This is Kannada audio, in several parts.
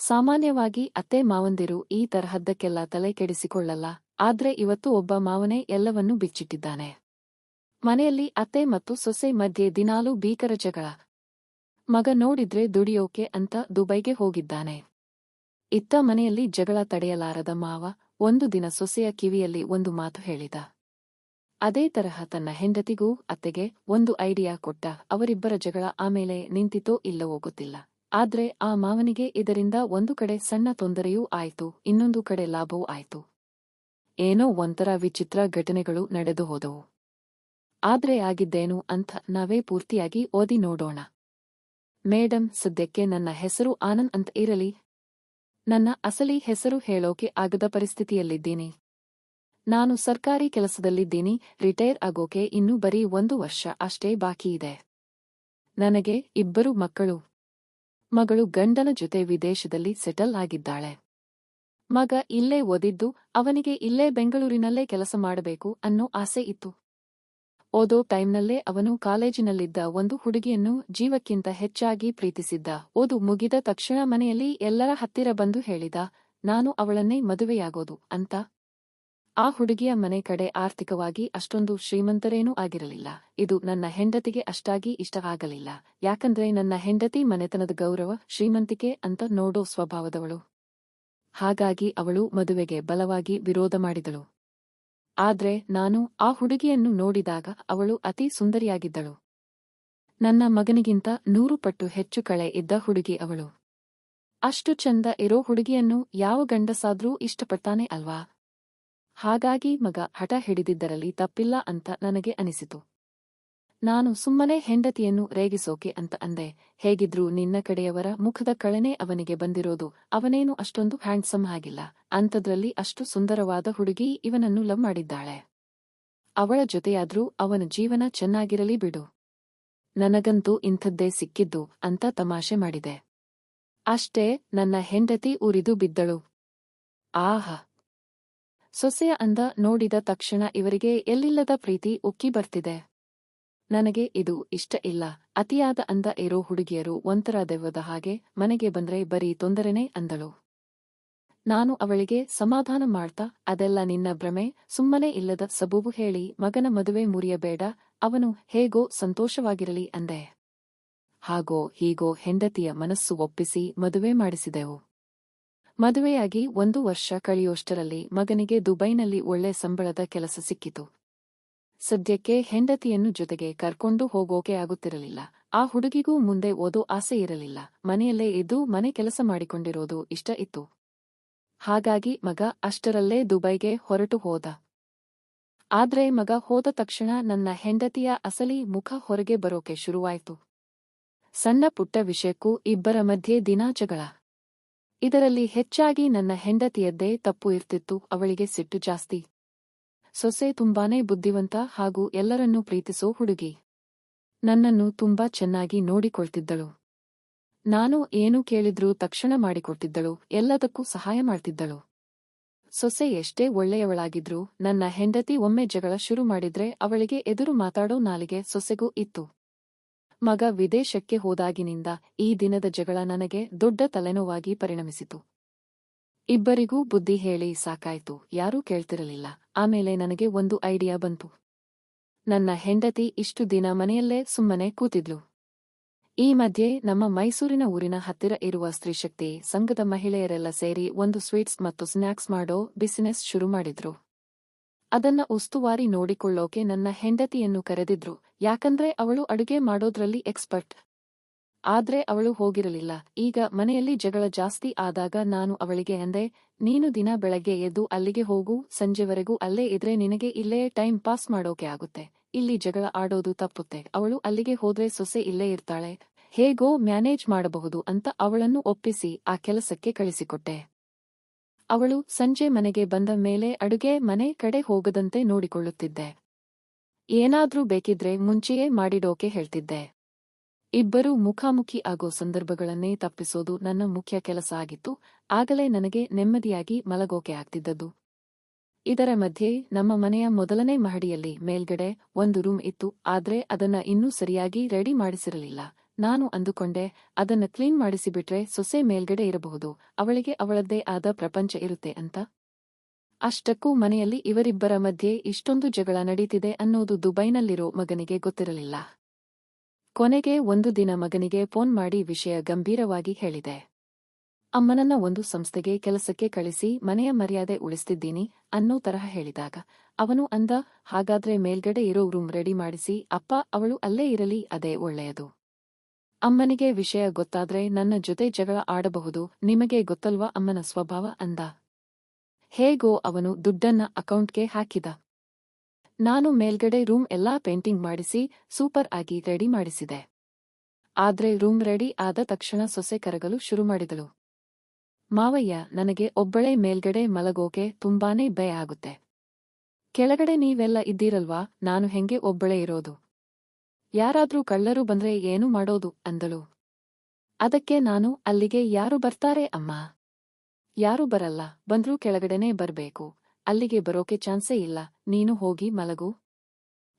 ಸಾಮಾನ್ಯವಾಗಿ ಅತ್ತೆ ಮಾವಂದಿರು ಈ ತರಹದ್ದಕ್ಕೆಲ್ಲ ತಲೆ ಕೆಡಿಸಿಕೊಳ್ಳಲ್ಲ, ಆದ್ರೆ ಇವತ್ತು ಒಬ್ಬ ಮಾವನೇ ಎಲ್ಲವನ್ನೂ ಬಿಚ್ಚಿಟ್ಟಿದ್ದಾನೆ. ಮನೆಯಲ್ಲಿ ಅತ್ತೆ ಮತ್ತು ಸೊಸೆ ಮಧ್ಯೆ ದಿನಾಲೂ ಭೀಕರ ಜಗಳ. ಮಗ ನೋಡಿದ್ರೆ ದುಡಿಯೋಕೆ ಅಂತ ದುಬೈಗೆ ಹೋಗಿದ್ದಾನೆ. ಇತ್ತ ಮನೆಯಲ್ಲಿ ಜಗಳ ತಡೆಯಲಾರದ ಮಾವ ಒಂದು ದಿನ ಸೊಸೆಯ ಕಿವಿಯಲ್ಲಿ ಒಂದು ಮಾತು ಹೇಳಿದ. ಅದೇ ತರಹ ತನ್ನ ಹೆಂಡತಿಗೂ ಅತ್ತೆಗೆ ಒಂದು ಐಡಿಯಾ ಕೊಟ್ಟ. ಅವರಿಬ್ಬರ ಜಗಳ ಆಮೇಲೆ ನಿಂತಿತೋ ಇಲ್ಲವೋ ಗೊತ್ತಿಲ್ಲ. ಆದ್ರೆ ಆ ಮಾವನಿಗೆ ಇದರಿಂದ ಒಂದು ಕಡೆ ಸಣ್ಣ ತೊಂದರೆಯೂ ಆಯ್ತು, ಇನ್ನೊಂದು ಕಡೆ ಲಾಭವೂ ಆಯ್ತು. ಏನೋ ಒಂಥರ ವಿಚಿತ್ರ ಘಟನೆಗಳು ನಡೆದು ಹೋದವು. ಆದ್ರೆ ಆಗಿದ್ದೇನು ಅಂತ ನಾವೇ ಪೂರ್ತಿಯಾಗಿ ಓದಿ ನೋಡೋಣ. ಮೇಡಂ, ಸದ್ಯಕ್ಕೆ ನನ್ನ ಹೆಸರು ಆನಂದ್ ಅಂತ ಇರಲಿ. ನನ್ನ ಅಸಲಿ ಹೆಸರು ಹೇಳೋಕೆ ಆಗದ ಪರಿಸ್ಥಿತಿಯಲ್ಲಿದ್ದೀನಿ. ನಾನು ಸರ್ಕಾರಿ ಕೆಲಸದಲ್ಲಿದ್ದೀನಿ. ರಿಟೈರ್ ಆಗೋಕೆ ಇನ್ನೂ ಬರೀ 1 ವರ್ಷ ಅಷ್ಟೇ ಬಾಕಿಯಿದೆ. ನನಗೆ 2 ಮಕ್ಕಳು. ಮಗಳು ಗಂಡನ ಜೊತೆ ವಿದೇಶದಲ್ಲಿ ಸೆಟಲ್ ಆಗಿದ್ದಾಳೆ. ಮಗ ಇಲ್ಲೇ ಓದಿದ್ದು, ಅವನಿಗೆ ಇಲ್ಲೇ ಬೆಂಗಳೂರಿನಲ್ಲೇ ಕೆಲಸ ಮಾಡಬೇಕು ಅನ್ನೋ ಆಸೆ ಇತ್ತು. ಓದೋ ಟೈಮ್ನಲ್ಲೇ ಅವನು ಕಾಲೇಜಿನಲ್ಲಿದ್ದ ಒಂದು ಹುಡುಗಿಯನ್ನು ಜೀವಕ್ಕಿಂತ ಹೆಚ್ಚಾಗಿ ಪ್ರೀತಿಸಿದ್ದ. ಓದು ಮುಗಿದ ತಕ್ಷಣ ಮನೆಯಲ್ಲಿ ಎಲ್ಲರ ಹತ್ತಿರ ಬಂದು ಹೇಳಿದ, ನಾನು ಅವಳನ್ನೇ ಮದುವೆಯಾಗೋದು ಅಂತ. ಆ ಹುಡುಗಿಯ ಮನೆ ಕಡೆ ಆರ್ಥಿಕವಾಗಿ ಅಷ್ಟೊಂದು ಶ್ರೀಮಂತರೇನೂ ಆಗಿರಲಿಲ್ಲ. ಇದು ನನ್ನ ಹೆಂಡತಿಗೆ ಅಷ್ಟಾಗಿ ಇಷ್ಟ ಆಗಲಿಲ್ಲ. ಯಾಕಂದ್ರೆ ನನ್ನ ಹೆಂಡತಿ ಮನೆತನದ ಗೌರವ, ಶ್ರೀಮಂತಿಕೆ ಅಂತ ನೋಡೋ ಸ್ವಭಾವದವಳು. ಹಾಗಾಗಿ ಅವಳು ಮದುವೆಗೆ ಬಲವಾಗಿ ವಿರೋಧ ಮಾಡಿದಳು. ಆದ್ರೆ ನಾನು ಆ ಹುಡುಗಿಯನ್ನು ನೋಡಿದಾಗ ಅವಳು ಅತಿ ಸುಂದರಿಯಾಗಿದ್ದಳು. ನನ್ನ ಮಗನಿಗಿಂತ 100 ಪಟ್ಟು ಹೆಚ್ಚು ಕಳೆ ಇದ್ದ ಹುಡುಗಿ ಅವಳು. ಅಷ್ಟು ಚಂದ ಇರೋ ಹುಡುಗಿಯನ್ನು ಯಾವ ಗಂಡಸಾದ್ರೂ ಇಷ್ಟಪಡ್ತಾನೆ ಅಲ್ವಾ? ಹಾಗಾಗಿ ಮಗ ಹಠ ಹಿಡಿದಿದ್ದರಲ್ಲಿ ತಪ್ಪಿಲ್ಲ ಅಂತ ನನಗೆ ಅನಿಸಿತು. ನಾನು ಸುಮ್ಮನೆ ಹೆಂಡತಿಯನ್ನು ರೇಗಿಸೋಕೆ ಅಂತ ಅಂದೆ. ಹೇಗಿದ್ರೂ ನಿನ್ನ ಕಡೆಯವರ ಮುಖದ ಕಳೆನೇ ಅವನಿಗೆ ಬಂದಿರೋದು. ಅವನೇನು ಅಷ್ಟೊಂದು ಹ್ಯಾಂಡ್ಸಮ್ ಆಗಿಲ್ಲ. ಅಂಥದ್ರಲ್ಲಿ ಅಷ್ಟು ಸುಂದರವಾದ ಹುಡುಗಿ ಇವನನ್ನು ಲವ್ ಮಾಡಿದ್ದಾಳೆ. ಅವಳ ಜೊತೆಯಾದ್ರೂ ಅವನ ಜೀವನ ಚೆನ್ನಾಗಿರಲಿ ಬಿಡು. ನನಗಂತೂ ಇಂಥದ್ದೇ ಸಿಕ್ಕಿದ್ದು ಅಂತ ತಮಾಷೆ ಮಾಡಿದೆ. ಅಷ್ಟೇ, ನನ್ನ ಹೆಂಡತಿ ಉರಿದು ಬಿದ್ದಳು. ಆಹಾ! ಸೊಸೆಯ ಅಂದ ನೋಡಿದ ತಕ್ಷಣ ಇವರಿಗೆ ಎಲ್ಲಿಲ್ಲದ ಪ್ರೀತಿ ಉಕ್ಕಿ ಬರ್ತಿದೆ. ನನಗೆ ಇದು ಇಷ್ಟ ಇಲ್ಲ. ಅತಿಯಾದ ಅಂದ ಇರೋ ಹುಡುಗಿಯರು ಒಂಥರ ದೆವ್ವದ ಹಾಗೆ, ಮನೆಗೆ ಬಂದ್ರೆ ಬರೀ ತೊಂದರೆನೇ ಅಂದಳು. ನಾನು ಅವಳಿಗೆ ಸಮಾಧಾನ ಮಾಡ್ತಾ, ಅದೆಲ್ಲ ನಿನ್ನ ಭ್ರಮೆ, ಸುಮ್ಮನೆ ಇಲ್ಲದ ಸಬೂಬು ಹೇಳಿ ಮಗನ ಮದುವೆ ಮುರಿಯಬೇಡ, ಅವನು ಹೇಗೋ ಸಂತೋಷವಾಗಿರಲಿ ಅಂದೆ. ಹಾಗೋ ಹೀಗೋ ಹೆಂಡತಿಯ ಮನಸ್ಸು ಒಪ್ಪಿಸಿ ಮದುವೆ ಮಾಡಿಸಿದೆವು. ಮದುವೆಯಾಗಿ 1 ವರ್ಷ ಕಳೆಯೋಷ್ಟರಲ್ಲಿ ಮಗನಿಗೆ ದುಬೈನಲ್ಲಿ ಒಳ್ಳೆ ಸಂಬಳದ ಕೆಲಸ ಸಿಕ್ಕಿತು. ಸದ್ಯಕ್ಕೆ ಹೆಂಡತಿಯನ್ನು ಜೊತೆಗೆ ಕರ್ಕೊಂಡು ಹೋಗೋಕೆ ಆಗುತ್ತಿರಲಿಲ್ಲ. ಆ ಹುಡುಗಿಗೂ ಮುಂದೆ ಓದೋ ಆಸೆ ಇರಲಿಲ್ಲ. ಮನೆಯಲ್ಲೇ ಇದ್ದು ಮನೆ ಕೆಲಸ ಮಾಡಿಕೊಂಡಿರೋದು ಇಷ್ಟ ಇತ್ತು. ಹಾಗಾಗಿ ಮಗ ಅಷ್ಟರಲ್ಲೇ ದುಬೈಗೆ ಹೊರಟು ಹೋದ. ಆದ್ರೆ ಮಗ ಹೋದ ತಕ್ಷಣ ನನ್ನ ಹೆಂಡತಿಯ ಅಸಲಿ ಮುಖ ಹೊರಗೆ ಬರೋಕೆ ಶುರುವಾಯ್ತು. ಸಣ್ಣ ಪುಟ್ಟ ವಿಷಯಕ್ಕೂ ಇಬ್ಬರ ಮಧ್ಯೆ ದಿನಾ ಜಗಳ. ಇದರಲ್ಲಿ ಹೆಚ್ಚಾಗಿ ನನ್ನ ಹೆಂಡತಿಯದ್ದೇ ತಪ್ಪು ಇರ್ತಿತ್ತು. ಅವಳಿಗೆ ಸಿಟ್ಟು ಜಾಸ್ತಿ. ಸೊಸೆ ತುಂಬಾನೇ ಬುದ್ಧಿವಂತ ಹಾಗೂ ಎಲ್ಲರನ್ನೂ ಪ್ರೀತಿಸೋ ಹುಡುಗಿ. ನನ್ನನ್ನು ತುಂಬಾ ಚೆನ್ನಾಗಿ ನೋಡಿಕೊಳ್ತಿದ್ದಳು. ನಾನು ಏನು ಕೇಳಿದ್ರೂ ತಕ್ಷಣ ಮಾಡಿಕೊಡ್ತಿದ್ದಳು. ಎಲ್ಲದಕ್ಕೂ ಸಹಾಯ ಮಾಡ್ತಿದ್ದಳು. ಸೊಸೆ ಎಷ್ಟೇ ಒಳ್ಳೆಯವಳಾಗಿದ್ರೂ ನನ್ನ ಹೆಂಡತಿ ಒಮ್ಮೆ ಜಗಳ ಶುರು ಮಾಡಿದ್ರೆ ಅವಳಿಗೆ ಎದುರು ಮಾತಾಡೋ ನಾಲಿಗೆ ಸೊಸೆಗೂ ಇತ್ತು. ಮಗ ವಿದೇಶಕ್ಕೆ ಹೋದಾಗಿನಿಂದ ಈ ದಿನದ ಜಗಳ ನನಗೆ ದೊಡ್ಡ ತಲೆನೋವಾಗಿ ಪರಿಣಮಿಸಿತು. ಇಬ್ಬರಿಗೂ ಬುದ್ಧಿ ಹೇಳಿ ಸಾಕಾಯ್ತು. ಯಾರೂ ಕೇಳ್ತಿರಲಿಲ್ಲ. ಆಮೇಲೆ ನನಗೆ ಒಂದು ಐಡಿಯಾ ಬಂತು. ನನ್ನ ಹೆಂಡತಿ ಇಷ್ಟು ದಿನ ಮನೆಯಲ್ಲೇ ಸುಮ್ಮನೆ ಕೂತಿದ್ಲು. ಈ ಮಧ್ಯೆ ನಮ್ಮ ಮೈಸೂರಿನ ಊರಿನ ಹತ್ತಿರ ಇರುವ ಸ್ತ್ರೀಶಕ್ತಿ ಸಂಘದ ಮಹಿಳೆಯರೆಲ್ಲ ಸೇರಿ ಒಂದು ಸ್ವೀಟ್ಸ್ ಮತ್ತು ಸ್ನ್ಯಾಕ್ಸ್ ಮಾಡೋ ಬಿಸಿನೆಸ್ ಶುರು ಮಾಡಿದ್ರು. ಅದನ್ನ ಉಸ್ತುವಾರಿ ನೋಡಿಕೊಳ್ಳೋಕೆ ನನ್ನ ಹೆಂಡತಿಯನ್ನು ಕರೆದಿದ್ರು. ಯಾಕಂದ್ರೆ ಅವಳು ಅಡುಗೆ ಮಾಡೋದ್ರಲ್ಲಿ ಎಕ್ಸ್ಪರ್ಟ್. ಆದ್ರೆ ಅವಳು ಹೋಗಿರಲಿಲ್ಲ. ಈಗ ಮನೆಯಲ್ಲಿ ಜಗಳ ಜಾಸ್ತಿ ಆದಾಗ ನಾನು ಅವಳಿಗೆ ಅಂದೆ, ನೀನು ದಿನ ಬೆಳಗ್ಗೆ ಎದ್ದು ಅಲ್ಲಿಗೆ ಹೋಗು, ಸಂಜೆವರೆಗೂ ಅಲ್ಲೇ ಇದ್ರೆ ನಿನಗೆ ಇಲ್ಲೇ ಟೈಮ್ ಪಾಸ್ ಮಾಡೋಕೆ ಆಗುತ್ತೆ. ಇಲ್ಲಿ ಜಗಳ ಆಡೋದು ತಪ್ಪುತ್ತೆ. ಅವಳು ಅಲ್ಲಿಗೆ ಹೋದ್ರೆ ಸೊಸೆ ಇಲ್ಲೇ ಇರ್ತಾಳೆ, ಹೇಗೋ ಮ್ಯಾನೇಜ್ ಮಾಡಬಹುದು ಅಂತ ಅವಳನ್ನು ಒಪ್ಪಿಸಿ ಆ ಕೆಲಸಕ್ಕೆ ಕಳಿಸಿಕೊಟ್ಟೆ. ಅವಳು ಸಂಜೆ ಮನೆಗೆ ಬಂದ ಮೇಲೆ ಅಡುಗೆ ಮನೆ ಕಡೆ ಹೋಗದಂತೆ ನೋಡಿಕೊಳ್ಳುತ್ತಿದ್ದೆ. ಏನಾದ್ರೂ ಬೇಕಿದ್ರೆ ಮುಂಚೆಯೇ ಮಾಡಿಡೋಕೆ ಹೇಳ್ತಿದ್ದೆ. ಇಬ್ಬರೂ ಮುಖಾಮುಖಿ ಆಗೋ ಸಂದರ್ಭಗಳನ್ನೇ ತಪ್ಪಿಸೋದು ನನ್ನ ಮುಖ್ಯ ಕೆಲಸ ಆಗಿತ್ತು. ಆಗಲೇ ನನಗೆ ನೆಮ್ಮದಿಯಾಗಿ ಮಲಗೋಕೆ ಆಗ್ತಿದ್ದದ್ದು. ಇದರ ಮಧ್ಯೆ ನಮ್ಮ ಮನೆಯ ಮೊದಲನೇ ಮಹಡಿಯಲ್ಲಿ ಮೇಲ್ಗಡೆ ಒಂದು ರೂಮ್ ಇತ್ತು. ಆದ್ರೆ ಅದನ್ನ ಇನ್ನೂ ಸರಿಯಾಗಿ ರೆಡಿ ಮಾಡಿಸಿರಲಿಲ್ಲ. ನಾನು ಅಂದುಕೊಂಡೆ, ಅದನ್ನ ಕ್ಲೀನ್ ಮಾಡಿಸಿಬಿಟ್ರೆ ಸೊಸೆ ಮೇಲ್ಗಡೆ ಇರಬಹುದು, ಅವಳಿಗೆ ಅವಳದ್ದೇ ಆದ ಪ್ರಪಂಚ ಇರುತ್ತೆ ಅಂತ. ಅಷ್ಟಕ್ಕೂ ಮನೆಯಲ್ಲಿ ಇವರಿಬ್ಬರ ಮಧ್ಯೆ ಇಷ್ಟೊಂದು ಜಗಳ ನಡೀತಿದೆ ಅನ್ನೋದು ದುಬೈನಲ್ಲಿರೋ ಮಗನಿಗೆ ಗೊತ್ತಿರಲಿಲ್ಲ. ಕೊನೆಗೆ ಒಂದು ದಿನ ಮಗನಿಗೆ ಫೋನ್ ಮಾಡಿ ವಿಷಯ ಗಂಭೀರವಾಗಿ ಹೇಳಿದೆ. ಅಮ್ಮನನ್ನ ಒಂದು ಸಂಸ್ಥೆಗೆ ಕೆಲಸಕ್ಕೆ ಕಳಿಸಿ ಮನೆಯ ಮರ್ಯಾದೆ ಉಳಿಸ್ತಿದ್ದೀನಿ ಅನ್ನೋ ತರಹ ಹೇಳಿದಾಗ ಅವನು ಅಂದ, ಹಾಗಾದ್ರೆ ಮೇಲ್ಗಡೆ ಇರೋ ರೂಮ್ ರೆಡಿ ಮಾಡಿಸಿ ಅಪ್ಪ, ಅವಳು ಅಲ್ಲೇ ಇರಲಿ, ಅದೇ ಒಳ್ಳೆಯದು. ಅಮ್ಮನಿಗೆ ವಿಷಯ ಗೊತ್ತಾದ್ರೆ ನನ್ನ ಜೊತೆ ಜಗಳ ಆಡಬಹುದು, ನಿಮಗೆ ಗೊತ್ತಲ್ವಾ ಅಮ್ಮನ ಸ್ವಭಾವ ಅಂದ. ಹೇಗೋ ಅವನು ದುಡ್ಡನ್ನ ಅಕೌಂಟ್ಗೆ ಹಾಕಿದ. ನಾನು ಮೇಲ್ಗಡೆ ರೂಮ್ ಎಲ್ಲಾ ಪೇಂಟಿಂಗ್ ಮಾಡಿಸಿ ಸೂಪರ್ ಆಗಿ ರೆಡಿ ಮಾಡಿಸಿದೆ. ಆದ್ರೆ ರೂಮ್ ರೆಡಿ ಆದ ತಕ್ಷಣ ಸೊಸೆ ಕರಗಲು ಶುರು ಮಾಡಿದಳು. ಮಾವಯ್ಯ, ನನಗೆ ಒಬ್ಬಳೇ ಮೇಲ್ಗಡೆ ಮಲಗೋಕೆ ತುಂಬಾನೇ ಭಯ ಆಗುತ್ತೆ. ಕೆಳಗಡೆ ನೀವೆಲ್ಲ ಇದ್ದೀರಲ್ವಾ, ನಾನು ಹೆಂಗೆ ಒಬ್ಬಳೇ ಇರೋದು? ಯಾರಾದ್ರೂ ಕಳ್ಳರು ಬಂದ್ರೆ ಏನು ಮಾಡೋದು ಅಂದಳು. ಅದಕ್ಕೆ ನಾನು, ಅಲ್ಲಿಗೆ ಯಾರು ಬರ್ತಾರೆ ಅಮ್ಮ? ಯಾರು ಬರಲ್ಲ, ಬಂದ್ರೂ ಕೆಳಗಡೆನೇ ಬರ್ಬೇಕು, ಅಲ್ಲಿಗೆ ಬರೋಕೆ ಚಾನ್ಸೇ ಇಲ್ಲ, ನೀನು ಹೋಗಿ ಮಲಗು.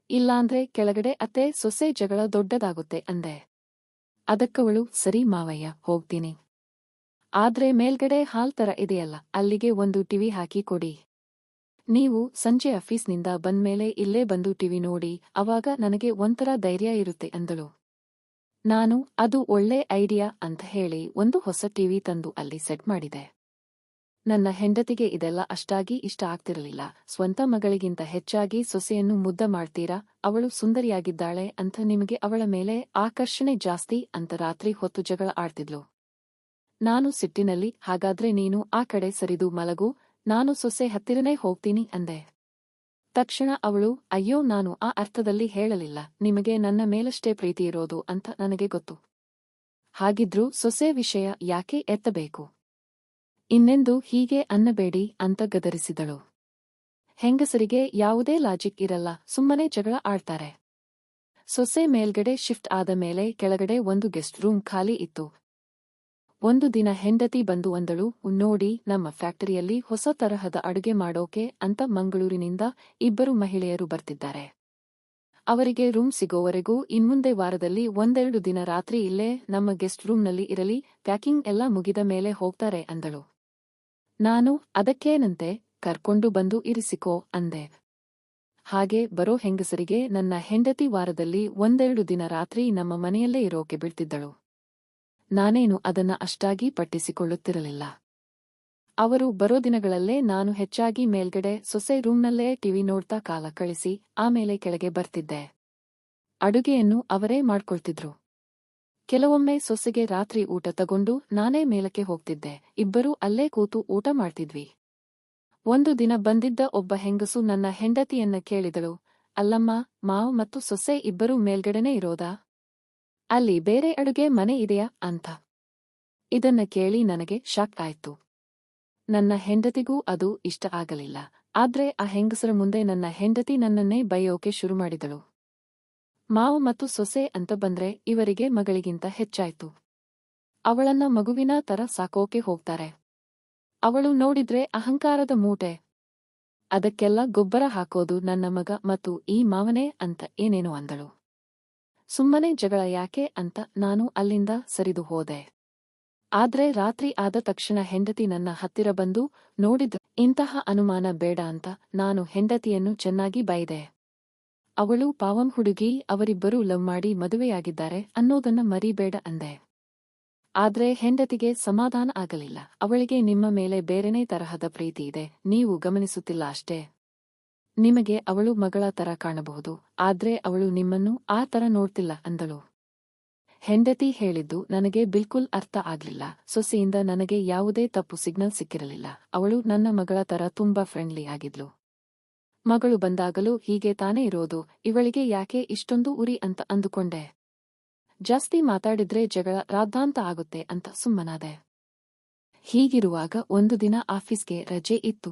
ಇಲ್ಲಾಂದ್ರೆ ಕೆಳಗಡೆ ಅತ್ತೆ ಸೊಸೆ ಜಗಳ ದೊಡ್ಡದಾಗುತ್ತೆ ಅಂದೆ. ಅದಕ್ಕವಳು, ಸರಿ ಮಾವಯ್ಯ, ಹೋಗ್ತೀನಿ. ಆದ್ರೆ ಮೇಲ್ಗಡೆ ಹಾಲ್ ತರ ಇದೆಯಲ್ಲ, ಅಲ್ಲಿಗೆ ಒಂದು ಟಿವಿ ಹಾಕಿ ಕೊಡಿ. ನೀವು ಸಂಜೆ ಆಫೀಸ್ನಿಂದ ಬಂದ್ಮೇಲೆ ಇಲ್ಲೇ ಬಂದು ಟಿವಿ ನೋಡಿ, ಅವಾಗ ನನಗೆ ಒಂಥರ ಧೈರ್ಯ ಇರುತ್ತೆ ಅಂದಳು. ನಾನು, ಅದು ಒಳ್ಳೆ ಐಡಿಯಾ ಅಂತ ಹೇಳಿ ಒಂದು ಹೊಸ ಟಿವಿ ತಂದು ಅಲ್ಲಿ ಸೆಟ್ ಮಾಡಿದೆ. ನನ್ನ ಹೆಂಡತಿಗೆ ಇದೆಲ್ಲ ಅಷ್ಟಾಗಿ ಇಷ್ಟ ಆಗ್ತಿರಲಿಲ್ಲ. ಸ್ವಂತ ಮಗಳಿಗಿಂತ ಹೆಚ್ಚಾಗಿ ಸೊಸೆಯನ್ನು ಮುದ್ದ ಮಾಡ್ತೀರಾ, ಅವಳು ಸುಂದರಿಯಾಗಿದ್ದಾಳೆ ಅಂತ ನಿಮಗೆ ಅವಳ ಮೇಲೆ ಆಕರ್ಷಣೆ ಜಾಸ್ತಿ ಅಂತ ರಾತ್ರಿ ಹೊತ್ತು ಜಗಳ ಆಡ್ತಿದ್ಲು. ನಾನು ಸಿಟ್ಟಿನಲ್ಲಿ, ಹಾಗಾದ್ರೆ ನೀನು ಆ ಕಡೆ ಸರಿದು ಮಲಗು, ನಾನು ಸೊಸೆ ಹತ್ತಿರನೇ ಹೋಗ್ತೀನಿ ಅಂದೆ. ತಕ್ಷಣ ಅವಳು, ಅಯ್ಯೋ, ನಾನು ಆ ಅರ್ಥದಲ್ಲಿ ಹೇಳಲಿಲ್ಲ, ನಿಮಗೆ ನನ್ನ ಮೇಲಷ್ಟೇ ಪ್ರೀತಿ ಇರೋದು ಅಂತ ನನಗೆ ಗೊತ್ತು. ಹಾಗಿದ್ರೂ ಸೊಸೆ ವಿಷಯ ಯಾಕೆ ಎತ್ತಬೇಕು? ಇನ್ನೆಂದು ಹೀಗೆ ಅನ್ನಬೇಡಿ ಅಂತ ಗದರಿಸಿದಳು. ಹೆಂಗಸರಿಗೆ ಯಾವುದೇ ಲಾಜಿಕ್ ಇರಲ್ಲ, ಸುಮ್ಮನೆ ಜಗಳ ಆಡ್ತಾರೆ. ಸೊಸೆ ಮೇಲ್ಗಡೆ ಶಿಫ್ಟ್ ಆದ ಮೇಲೆ ಕೆಳಗಡೆ ಒಂದು ಗೆಸ್ಟ್ ರೂಮ್ ಖಾಲಿ ಇತ್ತು. ಒಂದು ದಿನ ಹೆಂಡತಿ ಬಂದು ಅಂದಳು, ನೋಡಿ, ನಮ್ಮ ಫ್ಯಾಕ್ಟರಿಯಲ್ಲಿ ಹೊಸ ತರಹದ ಅಡುಗೆ ಮಾಡೋಕೆ ಅಂತ ಮಂಗಳೂರಿನಿಂದ 2 ಮಹಿಳೆಯರು ಬರ್ತಿದ್ದಾರೆ. ಅವರಿಗೆ ರೂಮ್ ಸಿಗೋವರೆಗೂ ಇನ್ಮುಂದೆ ವಾರದಲ್ಲಿ 1-2 ದಿನ ರಾತ್ರಿ ಇಲ್ಲೇ ನಮ್ಮ ಗೆಸ್ಟ್ ರೂಮ್ನಲ್ಲಿ ಇರಲಿ, ಪ್ಯಾಕಿಂಗ್ ಎಲ್ಲ ಮುಗಿದ ಮೇಲೆ ಹೋಗ್ತಾರೆ ಅಂದಳು. ನಾನು, ಅದಕ್ಕೇನಂತೆ, ಕರ್ಕೊಂಡು ಬಂದು ಇರಿಸಿಕೋ ಅಂದೆ. ಹಾಗೆ ಬರೋ ಹೆಂಗಸರಿಗೆ ನನ್ನ ಹೆಂಡತಿ ವಾರದಲ್ಲಿ 1-2 ದಿನ ರಾತ್ರಿ ನಮ್ಮ ಮನೆಯಲ್ಲೇ ಇರೋಕೆ ಬಿಡ್ತಿದ್ದಳು. ನಾನೇನು ಅದನ್ನ ಅಷ್ಟಾಗಿ ಪಟ್ಟಿಸಿಕೊಳ್ಳುತ್ತಿರಲಿಲ್ಲ. ಅವರು ಬರೋ ದಿನಗಳಲ್ಲೇ ನಾನು ಹೆಚ್ಚಾಗಿ ಮೇಲ್ಗಡೆ ಸೊಸೆ ರೂಮ್ನಲ್ಲೇ ಟಿವಿ ನೋಡ್ತಾ ಕಾಲ ಕಳಿಸಿ ಆಮೇಲೆ ಕೆಳಗೆ ಬರ್ತಿದ್ದೆ. ಅಡುಗೆಯನ್ನು ಅವರೇ ಮಾಡ್ಕೊಳ್ತಿದ್ರು. ಕೆಲವೊಮ್ಮೆ ಸೊಸೆಗೆ ರಾತ್ರಿ ಊಟ ತಗೊಂಡು ನಾನೇ ಮೇಲಕ್ಕೆ ಹೋಗ್ತಿದ್ದೆ, ಇಬ್ಬರೂ ಅಲ್ಲೇ ಕೂತು ಊಟ ಮಾಡ್ತಿದ್ವಿ. ಒಂದು ದಿನ ಬಂದಿದ್ದ ಒಬ್ಬ ಹೆಂಗಸು ನನ್ನ ಹೆಂಡತಿಯನ್ನ ಕೇಳಿದಳು, ಅಲ್ಲಮ್ಮ, ಮಾವ ಮತ್ತು ಸೊಸೆ ಇಬ್ಬರೂ ಮೇಲ್ಗಡೆನೇ ಇರೋದಾ? ಅಲ್ಲಿ ಬೇರೆ ಅಡುಗೆ ಮನೆ ಇದೆಯಾ ಅಂತ. ಇದನ್ನ ಕೇಳಿ ನನಗೆ ಶಾಕ್ ಆಯ್ತು. ನನ್ನ ಹೆಂಡತಿಗೂ ಅದು ಇಷ್ಟ ಆಗಲಿಲ್ಲ. ಆದ್ರೆ ಆ ಹೆಂಗಸರ ಮುಂದೆ ನನ್ನ ಹೆಂಡತಿ ನನ್ನನ್ನೇ ಬೈಯೋಕೆ ಶುರು ಮಾಡಿದಳು. ಮಾವ ಮತ್ತು ಸೊಸೆ ಅಂತ ಬಂದ್ರೆ ಇವರಿಗೆ ಮಗಳಿಗಿಂತ ಹೆಚ್ಚಾಯ್ತು. ಅವಳನ್ನ ಮಗುವಿನ ತರ ಸಾಕೋಕೆ ಹೋಗ್ತಾರೆ. ಅವಳು ನೋಡಿದ್ರೆ ಅಹಂಕಾರದ ಮೂಟೆ. ಅದಕ್ಕೆಲ್ಲ ಗೊಬ್ಬರ ಹಾಕೋದು ನನ್ನ ಮಗ ಮತ್ತು ಈ ಮಾವನೇ ಅಂತ ಏನೇನೋ ಅಂದಳು. ಸುಮ್ಮನೆ ಜಗಳ ಯಾಕೆ ಅಂತ ನಾನು ಅಲ್ಲಿಂದ ಸರಿದು ಹೋದೆ. ಆದ್ರೆ ರಾತ್ರಿ ಆದ ತಕ್ಷಣ ಹೆಂಡತಿ ನನ್ನ ಹತ್ತಿರ ಬಂದು, ನೋಡಿದ್ರೆ ಇಂತಹ ಅನುಮಾನ ಬೇಡ ಅಂತ ನಾನು ಹೆಂಡತಿಯನ್ನು ಚೆನ್ನಾಗಿ ಬೈದೆ. ಅವಳು ಪಾವಂ ಹುಡುಗಿ, ಅವರಿಬ್ಬರೂ ಲವ್ ಮಾಡಿ ಮದುವೆಯಾಗಿದ್ದಾರೆ ಅನ್ನೋದನ್ನ ಮರಿಬೇಡ ಅಂದೆ. ಆದ್ರೆ ಹೆಂಡತಿಗೆ ಸಮಾಧಾನ ಆಗಲಿಲ್ಲ. ಅವಳಿಗೆ ನಿಮ್ಮ ಮೇಲೆ ಬೇರೆನೇ ತರಹದ ಪ್ರೀತಿ ಇದೆ, ನೀವು ಗಮನಿಸುತ್ತಿಲ್ಲ ಅಷ್ಟೇ. ನಿಮಗೆ ಅವಳು ಮಗಳ ತರ ಕಾಣಬಹುದು, ಆದ್ರೆ ಅವಳು ನಿಮ್ಮನ್ನು ಆ ತರ ನೋಡ್ತಿಲ್ಲ ಅಂದಳು. ಹೆಂಡತಿ ಹೇಳಿದ್ದು ನನಗೆ ಬಿಲ್ಕುಲ್ ಅರ್ಥ ಆಗ್ಲಿಲ್ಲ. ಸೊಸೆಯಿಂದ ನನಗೆ ಯಾವುದೇ ತಪ್ಪು ಸಿಗ್ನಲ್ ಸಿಕ್ಕಿರಲಿಲ್ಲ. ಅವಳು ನನ್ನ ಮಗಳ ತರ ತುಂಬಾ ಫ್ರೆಂಡ್ಲಿ ಆಗಿದ್ಲು. ಮಗಳು ಬಂದಾಗಲೂ ಹೀಗೆ ತಾನೇ ಇರೋದು, ಇವಳಿಗೆ ಯಾಕೆ ಇಷ್ಟೊಂದು ಉರಿ ಅಂತ ಅಂದುಕೊಂಡೆ. ಜಾಸ್ತಿ ಮಾತಾಡಿದ್ರೆ ಜಗಳ ರಾದ್ಧಾಂತ ಆಗುತ್ತೆ ಅಂತ ಸುಮ್ಮನಾದೆ. ಹೀಗಿರುವಾಗ ಒಂದು ದಿನ ಆಫೀಸ್ಗೆ ರಜೆ ಇತ್ತು.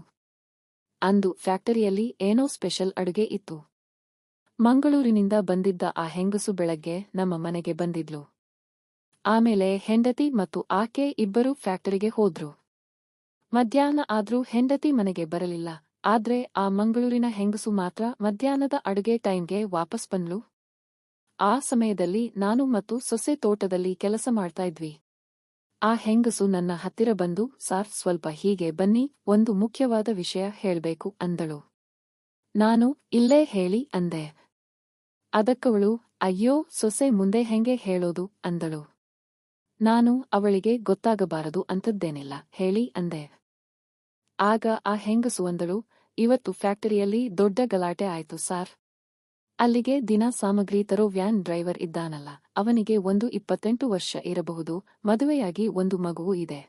ಅಂದು ಫ್ಯಾಕ್ಟರಿಯಲ್ಲಿ ಏನೋ ಸ್ಪೆಷಲ್ ಅಡುಗೆ ಇತ್ತು. ಮಂಗಳೂರಿನಿಂದ ಬಂದಿದ್ದ ಆ ಹೆಂಗಸು ಬೆಳಗ್ಗೆ ನಮ್ಮ ಮನೆಗೆ ಬಂದಿದ್ಲು. ಆಮೇಲೆ ಹೆಂಡತಿ ಮತ್ತು ಆಕೆ ಇಬ್ಬರೂ ಫ್ಯಾಕ್ಟರಿಗೆ ಹೋದ್ರು. ಮಧ್ಯಾಹ್ನ ಆದ್ರೂ ಹೆಂಡತಿ ಮನೆಗೆ ಬರಲಿಲ್ಲ. ಆದ್ರೆ ಆ ಮಂಗಳೂರಿನ ಹೆಂಗಸು ಮಾತ್ರ ಮಧ್ಯಾಹ್ನದ ಅಡುಗೆ ಟೈಮ್ಗೆ ವಾಪಸ್ ಬಂದ್ಲು. ಆ ಸಮಯದಲ್ಲಿ ನಾನು ಮತ್ತು ಸೊಸೆ ತೋಟದಲ್ಲಿ ಕೆಲಸ ಮಾಡ್ತಾ ಇದ್ವಿ. ಆ ಹೆಂಗಸು ನನ್ನ ಹತ್ತಿರ ಬಂದು, ಸಾರ್ ಸ್ವಲ್ಪ ಹೀಗೆ ಬನ್ನಿ, ಒಂದು ಮುಖ್ಯವಾದ ವಿಷಯ ಹೇಳ್ಬೇಕು ಅಂದಳು. ನಾನು, ಇಲ್ಲೇ ಹೇಳಿ ಅಂದೆ. ಅದಕ್ಕವಳು, ಅಯ್ಯೋ ಸೊಸೆ ಮುಂದೆ ಹೆಂಗೆ ಹೇಳೋದು ಅಂದಳು. ನಾನು ಅವಳಿಗೆ ಗೊತ್ತಾಗಬಾರದು ಅಂತದ್ದೇನಿಲ್ಲ, ಹೇಳಿ ಅಂದೆ. ಆಗ ಆ ಹೆಂಗಸು ಅಂದಳು, ಇವತ್ತು ಫ್ಯಾಕ್ಟರಿಯಲ್ಲಿ ದೊಡ್ಡ ಗಲಾಟೆ ಆಯ್ತು ಸಾರ್. ಅಲ್ಲಿಗೆ ದಿನ ಸಾಮಗ್ರಿ ತರೋ ವ್ಯಾನ್ ಡ್ರೈವರ್ ಇದ್ದಾನಲ್ಲ, ಅವನಿಗೆ 28 ವರ್ಷ ಇರಬಹುದು, ಮದುವೆಯಾಗಿ ಒಂದು ಮಗುವೂ ಇದೆ.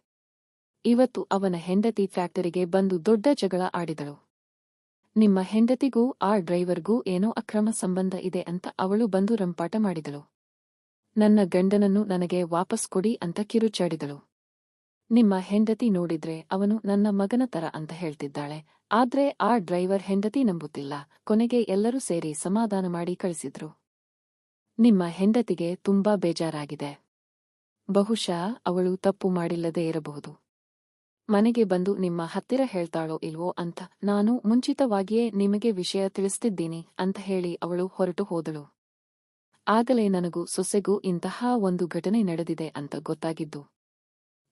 ಇವತ್ತು ಅವನ ಹೆಂಡತಿ ಫ್ಯಾಕ್ಟರಿಗೆ ಬಂದು ದೊಡ್ಡ ಜಗಳ ಆಡಿದಳು. ನಿಮ್ಮ ಹೆಂಡತಿಗೂ ಆ ಡ್ರೈವರ್ಗೂ ಏನೋ ಅಕ್ರಮ ಸಂಬಂಧ ಇದೆ ಅಂತ ಅವಳು ಬಂದು ರಂಪಾಟ ಮಾಡಿದಳು. ನನ್ನ ಗಂಡನನ್ನು ನನಗೆ ವಾಪಸ್ ಕೊಡಿ ಅಂತ ಕಿರುಚಾಡಿದಳು. ನಿಮ್ಮ ಹೆಂಡತಿ ನೋಡಿದ್ರೆ ಅವನು ನನ್ನ ಮಗನ ತರ ಅಂತ ಹೇಳ್ತಿದ್ದಾಳೆ, ಆದ್ರೆ ಆ ಡ್ರೈವರ್ ಹೆಂಡತಿ ನಂಬುತ್ತಿಲ್ಲ. ಕೊನೆಗೆ ಎಲ್ಲರೂ ಸೇರಿ ಸಮಾಧಾನ ಮಾಡಿ ಕಳಿಸಿದ್ರು. ನಿಮ್ಮ ಹೆಂಡತಿಗೆ ತುಂಬಾ ಬೇಜಾರಾಗಿದೆ. ಬಹುಶಃ ಅವಳು ತಪ್ಪು ಮಾಡಿಲ್ಲದೇ ಇರಬಹುದು. ಮನೆಗೆ ಬಂದು ನಿಮ್ಮ ಹತ್ತಿರ ಹೇಳ್ತಾಳೋ ಇಲ್ವೋ ಅಂತ ನಾನು ಮುಂಚಿತವಾಗಿಯೇ ನಿಮಗೆ ವಿಷಯ ತಿಳಿಸ್ತಿದ್ದೀನಿ ಅಂತ ಹೇಳಿ ಅವಳು ಹೊರಟು ಹೋದಳು. ಆಗಲೇ ನನಗೂ ಸೊಸೆಗೂ ಇಂತಹ ಒಂದು ಘಟನೆ ನಡೆದಿದೆ ಅಂತ ಗೊತ್ತಾಗಿದ್ದು.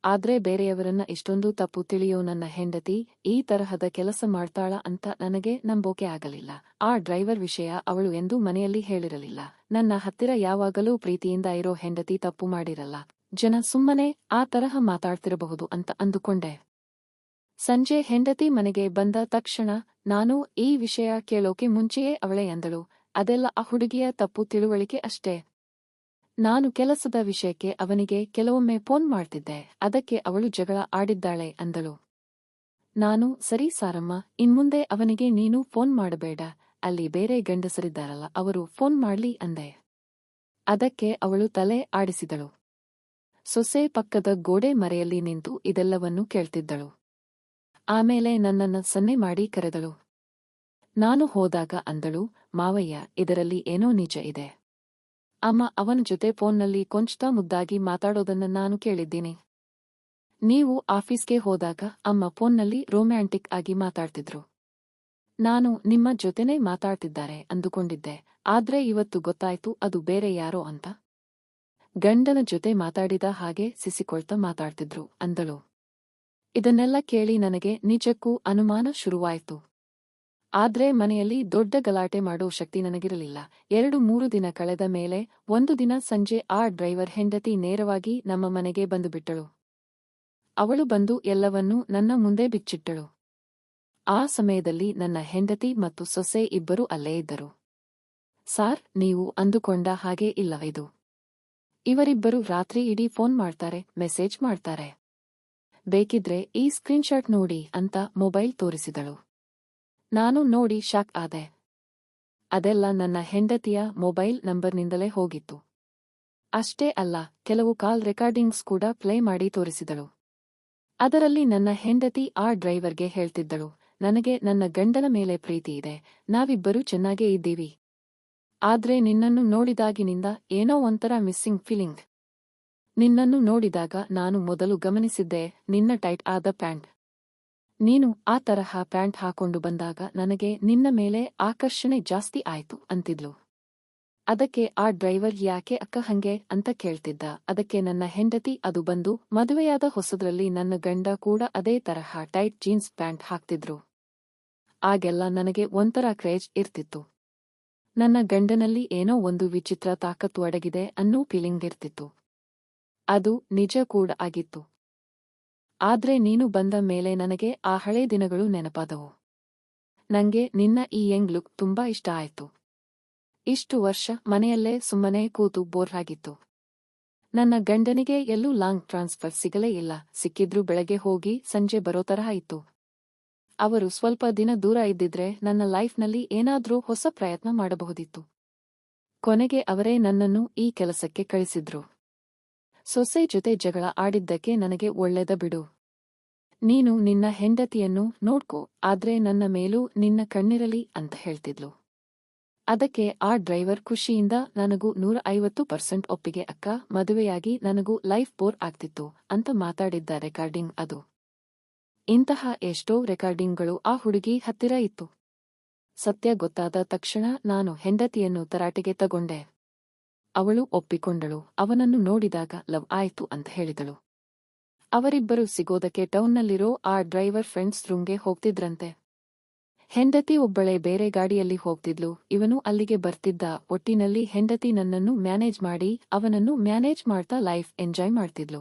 ಆದ್ರೆ ಬೇರೆಯವರನ್ನ ಇಷ್ಟೊಂದು ತಪ್ಪು ತಿಳಿಯೋ ನನ್ನ ಹೆಂಡತಿ ಈ ತರಹದ ಕೆಲಸ ಮಾಡ್ತಾಳ ಅಂತ ನನಗೆ ನಂಬೋಕೆ ಆಗಲಿಲ್ಲ. ಆ ಡ್ರೈವರ್ ವಿಷಯ ಅವಳು ಎಂದೂ ಮನೆಯಲ್ಲಿ ಹೇಳಿರಲಿಲ್ಲ. ನನ್ನ ಹತ್ತಿರ ಯಾವಾಗಲೂ ಪ್ರೀತಿಯಿಂದ ಇರೋ ಹೆಂಡತಿ ತಪ್ಪು ಮಾಡಿರಲ್ಲ. ಜನ ಸುಮ್ಮನೆ ಆ ತರಹ ಮಾತಾಡ್ತಿರಬಹುದು ಅಂತ ಅಂದುಕೊಂಡೆ. ಸಂಜೆ ಹೆಂಡತಿ ಮನೆಗೆ ಬಂದ ತಕ್ಷಣ ನಾನು ಈ ವಿಷಯ ಕೇಳೋಕೆ ಮುಂಚೆಯೇ ಅವಳೇ ಅಂದಳು, ಅದೆಲ್ಲ ಆ ಹುಡುಗಿಯ ತಪ್ಪು ತಿಳುವಳಿಕೆ ಅಷ್ಟೇ. ನಾನು ಕೆಲಸದ ವಿಷಯಕ್ಕೆ ಅವನಿಗೆ ಕೆಲವೊಮ್ಮೆ ಫೋನ್ ಮಾಡ್ತಿದ್ದೆ, ಅದಕ್ಕೆ ಅವಳು ಜಗಳ ಆಡಿದ್ದಾಳೆ ಅಂದಳು. ನಾನು, ಸರಿ ಸಾರಮ್ಮ, ಇನ್ಮುಂದೆ ಅವನಿಗೆ ನೀನು ಫೋನ್ ಮಾಡಬೇಡ, ಅಲ್ಲಿ ಬೇರೆ ಗಂಡಸರಿದ್ದಾರಲ್ಲ ಅವರು ಫೋನ್ ಮಾಡ್ಲಿ ಅಂದೆ. ಅದಕ್ಕೆ ಅವಳು ತಲೆ ಆಡಿಸಿದಳು. ಸೊಸೆ ಪಕ್ಕದ ಗೋಡೆ ಮರೆಯಲ್ಲಿ ನಿಂತು ಇದೆಲ್ಲವನ್ನೂ ಕೇಳ್ತಿದ್ದಳು. ಆಮೇಲೆ ನನ್ನನ್ನ ಸನ್ನೆ ಮಾಡಿ ಕರೆದಳು. ನಾನು ಹೋದಾಗ ಅಂದಳು, ಮಾವಯ್ಯ, ಇದರಲ್ಲಿ ಏನೋ ನಿಜ ಇದೆ. ಅಮ್ಮ ಅವನ ಜೊತೆ ಫೋನ್ನಲ್ಲಿ ಕೊಂಚ ಮುದ್ದಾಗಿ ಮಾತಾಡೋದನ್ನ ನಾನು ಕೇಳಿದ್ದೀನಿ. ನೀವು ಆಫೀಸ್ಗೆ ಹೋದಾಗ ಅಮ್ಮ ಫೋನ್ನಲ್ಲಿ ರೊಮ್ಯಾಂಟಿಕ್ ಆಗಿ ಮಾತಾಡ್ತಿದ್ರು. ನಾನು ನಿಮ್ಮ ಜೊತೆನೇ ಮಾತಾಡ್ತಿದ್ದಾರೆ ಅಂದುಕೊಂಡಿದ್ದೆ, ಆದ್ರೆ ಇವತ್ತು ಗೊತ್ತಾಯ್ತು ಅದು ಬೇರೆ ಯಾರೋ ಅಂತ. ಗಂಡನ ಜೊತೆ ಮಾತಾಡಿದ ಹಾಗೆ ಸಿಸಿಕೊಳ್ತಾ ಮಾತಾಡ್ತಿದ್ರು ಅಂದಳು. ಇದನ್ನೆಲ್ಲ ಕೇಳಿ ನನಗೆ ನಿಜಕ್ಕೂ ಅನುಮಾನ ಶುರುವಾಯ್ತು. ಆದ್ರೆ ಮನೆಯಲ್ಲಿ ದೊಡ್ಡ ಗಲಾಟೆ ಮಾಡೋ ಶಕ್ತಿ ನನಗಿರಲಿಲ್ಲ. 2-3 ದಿನ ಕಳೆದ ಮೇಲೆ ಒಂದು ದಿನ ಸಂಜೆ ಆ ಡ್ರೈವರ್ ಹೆಂಡತಿ ನೇರವಾಗಿ ನಮ್ಮ ಮನೆಗೆ ಬಂದುಬಿಟ್ಟಳು. ಅವಳು ಬಂದು ಎಲ್ಲವನ್ನೂ ನನ್ನ ಮುಂದೆ ಬಿಚ್ಚಿಟ್ಟಳು. ಆ ಸಮಯದಲ್ಲಿ ನನ್ನ ಹೆಂಡತಿ ಮತ್ತು ಸೊಸೆ ಇಬ್ಬರೂ ಅಲ್ಲೇ ಇದ್ದರು. ಸಾರ್, ನೀವು ಅಂದುಕೊಂಡ ಹಾಗೆ ಇಲ್ಲವಿದು. ಇವರಿಬ್ಬರು ರಾತ್ರಿ ಇಡೀ ಫೋನ್ ಮಾಡ್ತಾರೆ, ಮೆಸೇಜ್ ಮಾಡ್ತಾರೆ. ಬೇಕಿದ್ರೆ ಈ ಸ್ಕ್ರೀನ್ಶಾಟ್ ನೋಡಿ ಅಂತ ಮೊಬೈಲ್ ತೋರಿಸಿದಳು. ನಾನು ನೋಡಿ ಶಾಕ್ ಆದೆ. ಅದೆಲ್ಲ ನನ್ನ ಹೆಂಡತಿಯ ಮೊಬೈಲ್ ನಂಬರ್ನಿಂದಲೇ ಹೋಗಿತ್ತು. ಅಷ್ಟೇ ಅಲ್ಲ, ಕೆಲವು ಕಾಲ್ ರೆಕಾರ್ಡಿಂಗ್ಸ್ ಕೂಡ ಪ್ಲೇ ಮಾಡಿ ತೋರಿಸಿದಳು. ಅದರಲ್ಲಿ ನನ್ನ ಹೆಂಡತಿ ಆ ಡ್ರೈವರ್ಗೆ ಹೇಳ್ತಿದ್ದಳು, ನನಗೆ ನನ್ನ ಗಂಡನ ಮೇಲೆ ಪ್ರೀತಿ ಇದೆ, ನಾವಿಬ್ಬರೂ ಚೆನ್ನಾಗೇ ಇದ್ದೀವಿ. ಆದ್ರೆ ನಿನ್ನನ್ನು ನೋಡಿದಾಗಿನಿಂದ ಏನೋ ಒಂಥರ ಮಿಸ್ಸಿಂಗ್ ಫೀಲಿಂಗ್. ನಿನ್ನನ್ನು ನೋಡಿದಾಗ ನಾನು ಮೊದಲು ಗಮನಿಸಿದ್ದೆ ನಿನ್ನ ಟೈಟ್ ಆದ ಪ್ಯಾಂಟ್. ನೀನು ಆ ತರಹ ಪ್ಯಾಂಟ್ ಹಾಕೊಂಡು ಬಂದಾಗ ನನಗೆ ನಿನ್ನ ಮೇಲೆ ಆಕರ್ಷಣೆ ಜಾಸ್ತಿ ಆಯ್ತು ಅಂತಿದ್ಲು. ಅದಕ್ಕೆ ಆ ಡ್ರೈವರ್ ಯಾಕೆ ಅಕ್ಕ ಹಂಗೆ ಅಂತ ಕೇಳ್ತಿದ್ದ. ಅದಕ್ಕೆ ನನ್ನ ಹೆಂಡತಿ, ಅದು ಬಂದು ಮದುವೆಯಾದ ಹೊಸದ್ರಲ್ಲಿ ನನ್ನ ಗಂಡ ಕೂಡ ಅದೇ ತರಹ ಟೈಟ್ ಜೀನ್ಸ್ ಪ್ಯಾಂಟ್ ಹಾಕ್ತಿದ್ರು. ಆಗೆಲ್ಲ ನನಗೆ ಒಂಥರ ಕ್ರೇಜ್ ಇರ್ತಿತ್ತು. ನನ್ನ ಗಂಡನಲ್ಲಿ ಏನೋ ಒಂದು ವಿಚಿತ್ರ ತಾಕತ್ತು ಅಡಗಿದೆ ಅನ್ನೋ ಫೀಲಿಂಗ್ ಇರ್ತಿತ್ತು. ಅದು ನಿಜ ಕೂಡ ಆಗಿತ್ತು. ಆದ್ರೆ ನೀನು ಬಂದ ಮೇಲೆ ನನಗೆ ಆ ಹಳೇ ದಿನಗಳು ನೆನಪಾದವು. ನಂಗೆ ನಿನ್ನ ಈ ಯಂಗ್ ಲುಕ್ ತುಂಬಾ ಇಷ್ಟ ಆಯ್ತು. ಇಷ್ಟು ವರ್ಷ ಮನೆಯಲ್ಲೇ ಸುಮ್ಮನೆ ಕೂತು ಬೋರ್ ಆಗಿತ್ತು. ನನ್ನ ಗಂಡನಿಗೆ ಎಲ್ಲೂ ಲಾಂಗ್ ಟ್ರಾನ್ಸ್ಫರ್ ಸಿಗಲೇ ಇಲ್ಲ, ಸಿಕ್ಕಿದ್ರೂ ಬೆಳಗ್ಗೆ ಹೋಗಿ ಸಂಜೆ ಬರೋ ತರಹ ಇತ್ತು. ಅವರು ಸ್ವಲ್ಪ ದಿನ ದೂರ ಇದ್ದಿದ್ರೆ ನನ್ನ ಲೈಫ್ನಲ್ಲಿ ಏನಾದ್ರೂ ಹೊಸ ಪ್ರಯತ್ನ ಮಾಡಬಹುದಿತ್ತು. ಕೊನೆಗೆ ಅವರೇ ನನ್ನನ್ನು ಈ ಕೆಲಸಕ್ಕೆ ಕಳಿಸಿದ್ರು. ಸೊಸೆ ಜೊತೆ ಜಗಳ ಆಡಿದ್ದಕ್ಕೆ ನನಗೆ ಒಳ್ಳೆದ ಬಿಡು. ನೀನು ನಿನ್ನ ಹೆಂಡತಿಯನ್ನು ನೋಡ್ಕೋ, ಆದ್ರೆ ನನ್ನ ಮೇಲೂ ನಿನ್ನ ಕಣ್ಣಿರಲಿ ಅಂತ ಹೇಳ್ತಿದ್ಲು. ಅದಕ್ಕೆ ಆ ಡ್ರೈವರ್ ಖುಷಿಯಿಂದ ನನಗೂ 150% ಒಪ್ಪಿಗೆ ಅಕ್ಕ, ಮದುವೆಯಾಗಿ ನನಗೂ ಲೈಫ್ ಬೋರ್ ಆಗ್ತಿತ್ತು ಅಂತ ಮಾತಾಡಿದ್ದ ರೆಕಾರ್ಡಿಂಗ್ ಅದು. ಇಂತಹ ಎಷ್ಟೋ ರೆಕಾರ್ಡಿಂಗ್ಗಳು ಆ ಹುಡುಗಿ ಹತ್ತಿರ ಇತ್ತು. ಸತ್ಯ ಗೊತ್ತಾದ ತಕ್ಷಣ ನಾನು ಹೆಂಡತಿಯನ್ನು ತರಾಟೆಗೆ ತಗೊಂಡೆ. ಅವಳು ಒಪ್ಪಿಕೊಂಡಳು. ಅವನನ್ನು ನೋಡಿದಾಗ ಲವ್ ಆಯ್ತು ಅಂತ ಹೇಳಿದಳು. ಅವರಿಬ್ಬರು ಸಿಗೋದಕ್ಕೆ ಟೌನ್ನಲ್ಲಿರೋ ಆ ಡ್ರೈವರ್ ಫ್ರೆಂಡ್ಸ್ ರೂಮ್ಗೆ ಹೋಗ್ತಿದ್ರಂತೆ. ಹೆಂಡತಿ ಒಬ್ಬಳೇ ಬೇರೆ ಗಾಡಿಯಲ್ಲಿ ಹೋಗ್ತಿದ್ಲು. ಇವನು ಅಲ್ಲಿಗೆ ಬರ್ತಿದ್ದ. ಒಟ್ಟಿನಲ್ಲಿ ಹೆಂಡತಿ ನನ್ನನ್ನು ಮ್ಯಾನೇಜ್ ಮಾಡಿ ಅವನನ್ನು ಮ್ಯಾನೇಜ್ ಮಾಡ್ತಾ ಲೈಫ್ ಎಂಜಾಯ್ ಮಾಡ್ತಿದ್ಲು.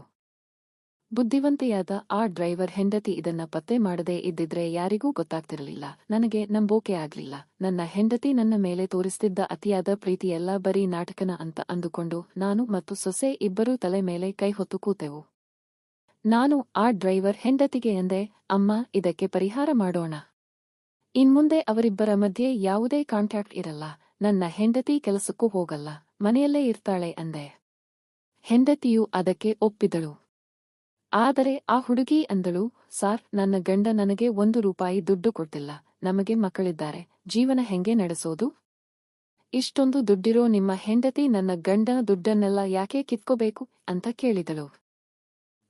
ಬುದ್ಧಿವಂತೆಯಾದ ಆ ಡ್ರೈವರ್ ಹೆಂಡತಿ ಇದನ್ನ ಪತ್ತೆ ಮಾಡದೇ ಇದ್ದಿದ್ರೆ ಯಾರಿಗೂ ಗೊತ್ತಾಗ್ತಿರಲಿಲ್ಲ. ನನಗೆ ನಂಬೋಕೆ ಆಗ್ಲಿಲ್ಲ. ನನ್ನ ಹೆಂಡತಿ ನನ್ನ ಮೇಲೆ ತೋರಿಸ್ತಿದ್ದ ಅತಿಯಾದ ಪ್ರೀತಿಯೆಲ್ಲ ಬರೀ ನಾಟಕನ ಅಂತ ಅಂದುಕೊಂಡು ನಾನು ಮತ್ತು ಸೊಸೆ ಇಬ್ಬರೂ ತಲೆ ಮೇಲೆ ಕೈ ಹೊತ್ತು ಕೂತೆವು. ನಾನು ಆ ಡ್ರೈವರ್ ಹೆಂಡತಿಗೆ ಎಂದೆ, ಅಮ್ಮ, ಇದಕ್ಕೆ ಪರಿಹಾರ ಮಾಡೋಣ. ಇನ್ಮುಂದೆ ಅವರಿಬ್ಬರ ಮಧ್ಯೆ ಯಾವುದೇ ಕಾಂಟ್ಯಾಕ್ಟ್ ಇರಲ್ಲ. ನನ್ನ ಹೆಂಡತಿ ಕೆಲಸಕ್ಕೂ ಹೋಗಲ್ಲ, ಮನೆಯಲ್ಲೇ ಇರ್ತಾಳೆ ಅಂದೆ. ಹೆಂಡತಿಯು ಅದಕ್ಕೆ ಒಪ್ಪಿದಳು. ಆದರೆ ಆ ಹುಡುಗಿ ಅಂದಳು, ಸಾರ್, ನನ್ನ ಗಂಡ ನನಗೆ 1 ರೂಪಾಯಿ ದುಡ್ಡು ಕೊಡ್ತಿಲ್ಲ. ನಮಗೆ ಮಕ್ಕಳಿದ್ದಾರೆ, ಜೀವನ ಹೆಂಗೆ ನಡೆಸೋದು? ಇಷ್ಟೊಂದು ದುಡ್ಡಿರೋ ನಿಮ್ಮ ಹೆಂಡತಿ ನನ್ನ ಗಂಡನ ದುಡ್ಡನ್ನೆಲ್ಲ ಯಾಕೆ ಕಿತ್ಕೋಬೇಕು ಅಂತ ಕೇಳಿದಳು.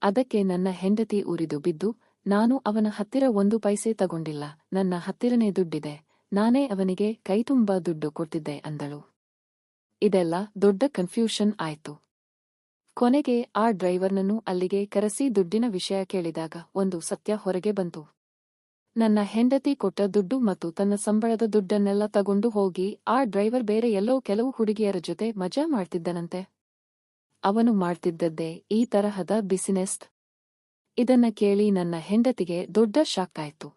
ಅದಕ್ಕೆ ನನ್ನ ಹೆಂಡತಿ ಉರಿದು ಬಿದ್ದು, ನಾನು ಅವನ ಹತ್ತಿರ 1 ಪೈಸೆ ತಗೊಂಡಿಲ್ಲ. ನನ್ನ ಹತ್ತಿರನೇ ದುಡ್ಡಿದೆ. ನಾನೇ ಅವನಿಗೆ ಕೈತುಂಬಾ ದುಡ್ಡು ಕೊಡ್ತಿದ್ದೆ ಅಂದಳು. ಇದೆಲ್ಲ ದೊಡ್ಡ ಕನ್ಫ್ಯೂಷನ್ ಆಯ್ತು. ಕೊನೆಗೆ ಆ ಡ್ರೈವರ್ನನ್ನು ಅಲ್ಲಿಗೆ ಕರೆಸಿ ದುಡ್ಡಿನ ವಿಷಯ ಕೇಳಿದಾಗ ಒಂದು ಸತ್ಯ ಹೊರಗೆ ಬಂತು. ನನ್ನ ಹೆಂಡತಿ ಕೊಟ್ಟ ದುಡ್ಡು ಮತ್ತು ತನ್ನ ಸಂಬಳದ ದುಡ್ಡನ್ನೆಲ್ಲ ತಗೊಂಡು ಹೋಗಿ ಆ ಡ್ರೈವರ್ ಬೇರೆ ಎಲ್ಲೋ ಕೆಲವು ಹುಡುಗಿಯರ ಜೊತೆ ಮಜಾ ಮಾಡ್ತಿದ್ದನಂತೆ. ಅವನು ಮಾಡ್ತಿದ್ದದ್ದೇ ಈ ತರಹದ ಬಿಸಿನೆಸ್. ಇದನ್ನ ಕೇಳಿ ನನ್ನ ಹೆಂಡತಿಗೆ ದೊಡ್ಡ ಶಾಕ್ ಆಯ್ತು.